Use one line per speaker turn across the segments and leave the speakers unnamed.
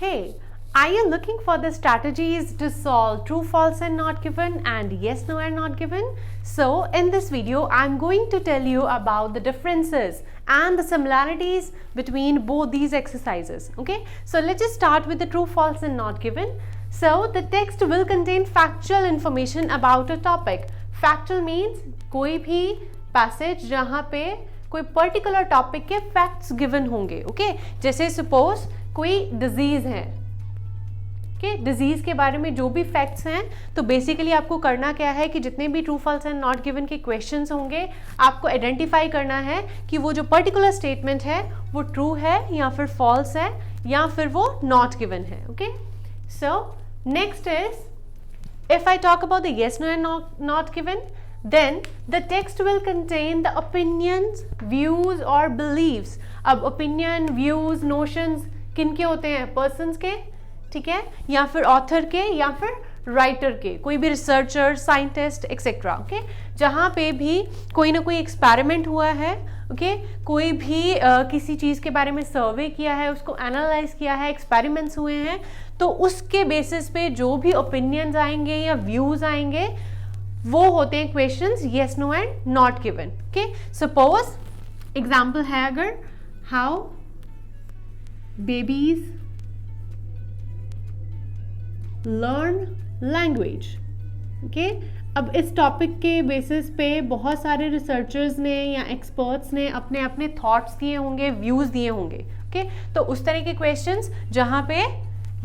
Hey, are you looking for the strategies to solve true, false and not given and yes, no and not given? So in this video, I'm going to tell you about the differences and the similarities between both these exercises. Okay, so let's just start with the true, false and not given. So the text will contain factual information about a topic. Factual means कोई भी passage जहाँ पे कोई particular topic के facts given होंगे. Okay, जैसे suppose कोई disease है, डिजीज के बारे में जो भी फैक्ट्स हैं, तो बेसिकली आपको करना क्या है कि जितने भी true false and not given के क्वेश्चंस होंगे आपको आइडेंटिफाई करना है कि वो जो पर्टिकुलर स्टेटमेंट है वो ट्रू है या फिर फॉल्स है या फिर वो नॉट गिवन है. Okay, so next is if I talk about the yes no and not given, then the text will contain the opinions, views or beliefs. अब opinion, views, notions किनके होते हैं? persons के, ठीक है, या फिर author के या फिर writer के, कोई भी researcher, scientist etc. ओके, जहाँ पे भी कोई ना कोई experiment हुआ है, ओके, कोई भी किसी चीज़ के बारे में सर्वे किया है, उसको एनालाइज किया है, एक्सपेरिमेंट्स हुए हैं, तो उसके बेसिस पे जो भी ओपिनियंस आएंगे या व्यूज आएंगे वो होते हैं questions yes no and not given. Okay, suppose example है अगर how babies learn language. Okay, अब इस टॉपिक के बेसिस पे बहुत सारे रिसर्चर्स ने या एक्सपर्ट्स ने अपने अपने थॉट्स दिए होंगे, व्यूज दिए होंगे. ओके, तो उस तरह के क्वेश्चंस जहाँ पे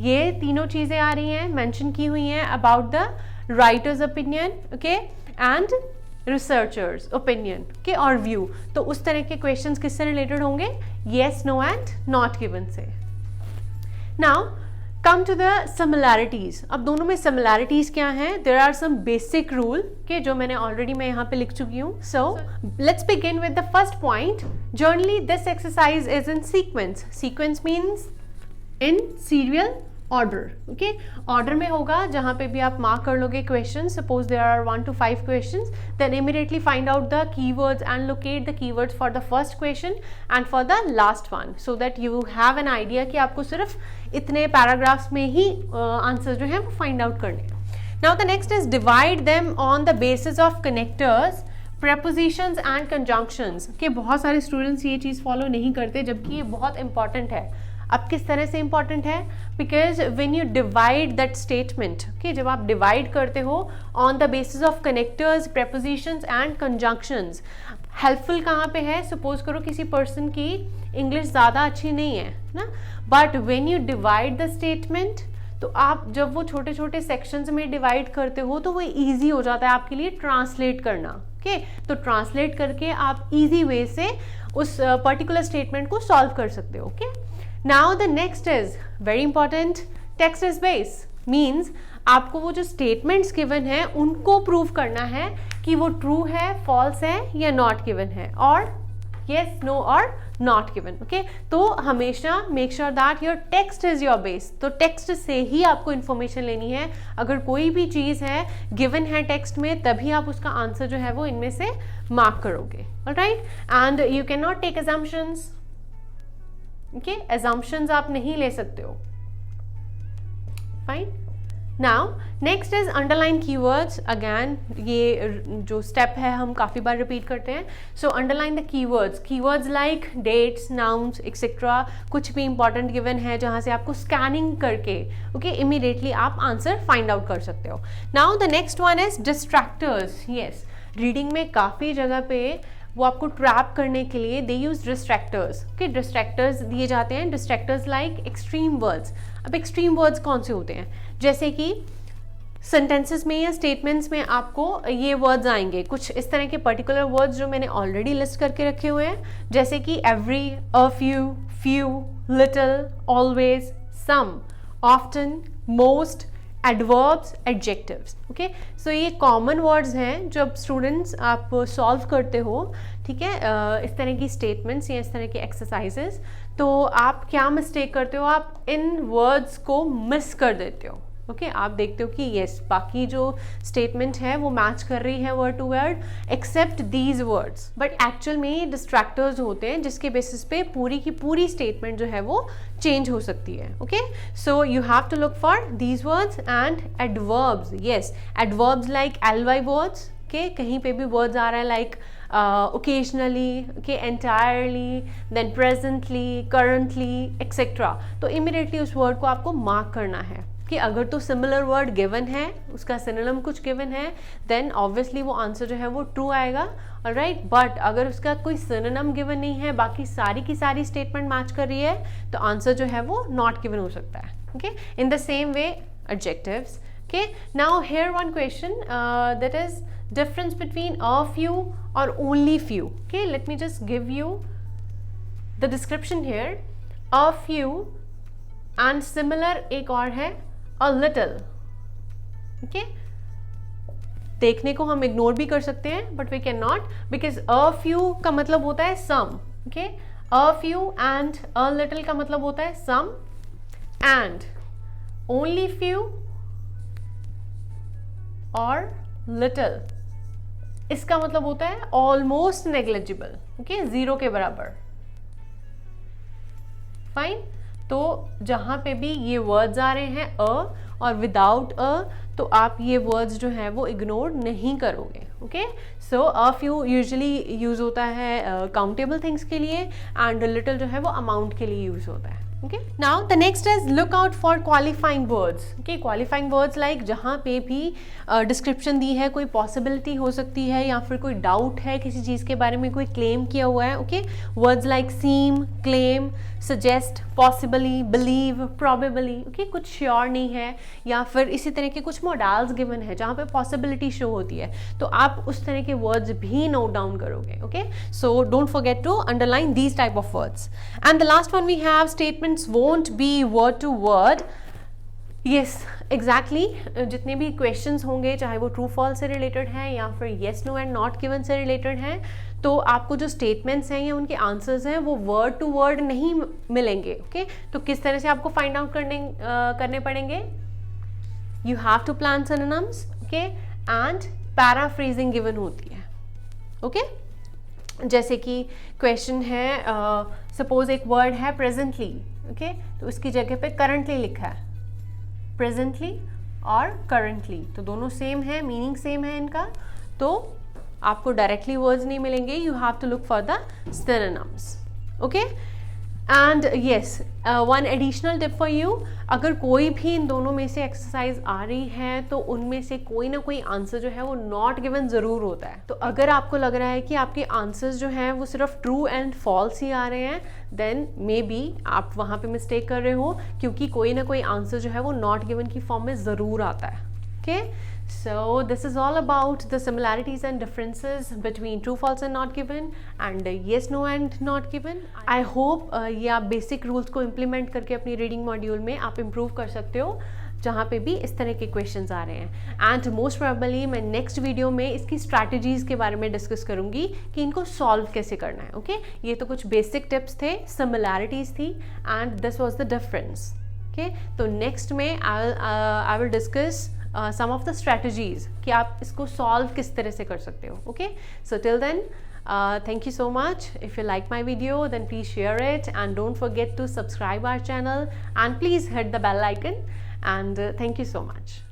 ये तीनों चीज़ें आ रही हैं, मेंशन की हुई हैं about the writer's opinion, okay, and researchers opinion, okay, और view. तो उस तरह के questions किससे related होंगे? yes, no and not given से. Now come to the similarities. अब दोनों में similarities क्या हैं? There are some basic rule, okay, जो मैंने already मैं यहाँ पे लिख चुकी हूँ. So let's begin with the first point. Generally this exercise is in sequence. Sequence means in serial order. Okay, order में होगा जहाँ पे भी आप मार्क कर लोगे question. Suppose there are 1 to 5 questions, then immediately find out the keywords and locate the keywords for the first question and for the last one, so that you have an idea कि आपको सिर्फ इतने paragraphs में ही answer जो है वो find out करने. Now the next is divide them on the basis of connectors, prepositions and conjunctions. कि बहुत सारे स्टूडेंट्स ये चीज़ फॉलो नहीं करते जबकि ये बहुत इंपॉर्टेंट है. अब किस तरह से इंपॉर्टेंट है? Because when you divide that statement, okay, जब आप डिवाइड करते हो on the basis of connectors, prepositions and conjunctions, helpful कहाँ पे है? सपोज करो किसी पर्सन की इंग्लिश ज़्यादा अच्छी नहीं है ना, but when you divide the statement, तो आप जब वो छोटे छोटे सेक्शंस में डिवाइड करते हो तो वो ईजी हो जाता है आपके लिए ट्रांसलेट करना. ओके, तो ट्रांसलेट करके आप ईजी वे से उस पर्टिकुलर स्टेटमेंट को सॉल्व कर सकते हो. Okay, now the next is very important. Text is base means आपको वो जो स्टेटमेंट्स गिवन है उनको प्रूव करना है कि वो ट्रू है, फॉल्स है या नॉट गिवन है, और yes, no और not given. ओके, तो हमेशा make sure that your text is your base. तो टेक्स्ट से ही आपको इन्फॉर्मेशन लेनी है. अगर कोई भी चीज़ है गिवन है टेक्स्ट में, तभी आप उसका आंसर जो है वो इनमें से मार्क करोगे. Alright, and you can not take assumptions. Okay, assumptions आप नहीं ले सकते हो. Fine. Now next is underline keywords. Again ये जो स्टेप है हम काफ़ी बार रिपीट करते हैं. So underline the keywords. Keywords like dates, nouns etcetera, कुछ भी इंपॉर्टेंट गिवन है जहाँ से आपको स्कैनिंग करके ओके इमीडिएटली आप आंसर फाइंड आउट कर सकते हो. Now the next one is distractors. Yes, reading में काफ़ी जगह पे वो आपको ट्रैप करने के लिए दे यूज डिस्ट्रैक्टर्स. ओके, डिस्ट्रैक्टर्स दिए जाते हैं. डिस्ट्रैक्टर्स लाइक एक्सट्रीम वर्ड्स. अब एक्सट्रीम वर्ड्स कौन से होते हैं? जैसे कि सेंटेंसेस में या स्टेटमेंट्स में आपको ये वर्ड्स आएंगे, कुछ इस तरह के पर्टिकुलर वर्ड्स जो मैंने ऑलरेडी लिस्ट करके रखे हुए हैं, जैसे कि every, a few, few, little, always, some, often, most, adverbs, adjectives. Okay, so ये कॉमन वर्ड्स हैं जब स्टूडेंट्स आप सॉल्व करते हो, ठीक है, इस तरह की स्टेटमेंट्स या इस तरह के एक्सरसाइजेस, तो आप क्या मिस्टेक करते हो? आप इन वर्ड्स को मिस कर देते हो. ओके आप देखते हो कि यस बाकी जो स्टेटमेंट है वो मैच कर रही है word to word except these words, but actual में डिस्ट्रैक्टर्स होते हैं जिसके बेसिस पे पूरी की पूरी स्टेटमेंट जो है वो चेंज हो सकती है. Okay so you have to look for these words and adverbs. Yes adverbs like LY words के कहीं पे भी वर्ड्स आ रहा है like occasionally, okay, entirely, then presently, currently, etc. तो immediately उस word को आपको mark करना है कि अगर तो similar word given है, उसका synonym कुछ given है, then obviously वो answer जो है वो true आएगा, alright. But अगर उसका कोई synonym given नहीं है, बाकी सारी की सारी statement match कर रही है, तो answer जो है वो not given हो सकता है. Okay, in the same way adjectives. Okay, now here one question that is difference between a few or only few. Okay, let me just give you the description here. A few and similar एक और है a little. Okay, देखने को हम ignore भी कर सकते हैं but we cannot because a few का मतलब होता है some. Okay, a few and a little का मतलब होता है some and only few or little इसका मतलब होता है ऑलमोस्ट नेग्लिजिबल. ओके जीरो के बराबर. फाइन. तो जहां पे भी ये वर्ड्स आ रहे हैं अ और विदाउट अ तो आप ये वर्ड्स जो है वो इग्नोर नहीं करोगे. Okay so a few usually use होता है काउंटेबल थिंग्स के लिए एंड लिटिल जो है वो अमाउंट के लिए यूज होता है. Okay, now the next is look out for qualifying words. Okay, qualifying words like जहाँ पे भी description दी है, कोई possibility हो सकती है या फिर कोई doubt है किसी चीज़ के बारे में, कोई claim किया हुआ है. Okay, words like seem, claim, suggest, possibly, believe, probably. Okay, कुछ sure नहीं है या फिर इसी तरह के कुछ modals given है जहाँ पे possibility show होती है, तो आप उस तरह के words भी note down करोगे. Okay, so don't forget to underline these type of words. And the last one we have statement won't be word to word. Yes, exactly. जितने भी questions होंगे चाहे वो true false से related हैं या फिर yes no and not given से related हैं, तो आपको जो statements हैं या उनके answers हैं वो word to word नहीं मिलेंगे. Okay? तो किस तरह से आपको find out करने पड़ेंगे? You have to plan synonyms. Okay? And paraphrasing given होती है. Okay? जैसे कि क्वेश्चन है सपोज एक वर्ड है प्रेजेंटली. ओके तो उसकी जगह पे करंटली लिखा है. प्रेजेंटली और करंटली तो दोनों सेम है, मीनिंग सेम है इनका, तो आपको डायरेक्टली वर्ड्स नहीं मिलेंगे. You have to look for the synonyms. Okay and yes one additional tip for you, अगर कोई भी इन दोनों में से एक्सरसाइज आ रही है तो उनमें से कोई ना कोई आंसर जो है वो नॉट गिवन ज़रूर होता है. तो अगर आपको लग रहा है कि आपके आंसर्स जो हैं वो सिर्फ ट्रू एंड फॉल्स ही आ रहे हैं, देन मे बी आप वहाँ पे मिस्टेक कर रहे हो, क्योंकि कोई ना कोई आंसर जो है वो नॉट गिवन की फॉर्म में ज़रूर आता है. Okay so this is all about the similarities and differences between true false and not given and yes no and not given. I hope ये आप basic rules को implement करके अपनी reading module में आप improve कर सकते हो जहाँ पे भी इस तरह के questions आ रहे हैं. And most probably मैं next video में इसकी strategies के बारे में discuss करूँगी कि इनको solve कैसे करना है. Okay? ये तो कुछ basic tips थे, similarities थी and this was the difference. Okay? तो next में I will discuss some of the strategies कि आप इसको solve किस तरह से कर सकते हो. Okay? So till then, thank you so much. If you like my video, then please share it and don't forget to subscribe our channel and please hit the bell icon and thank you so much.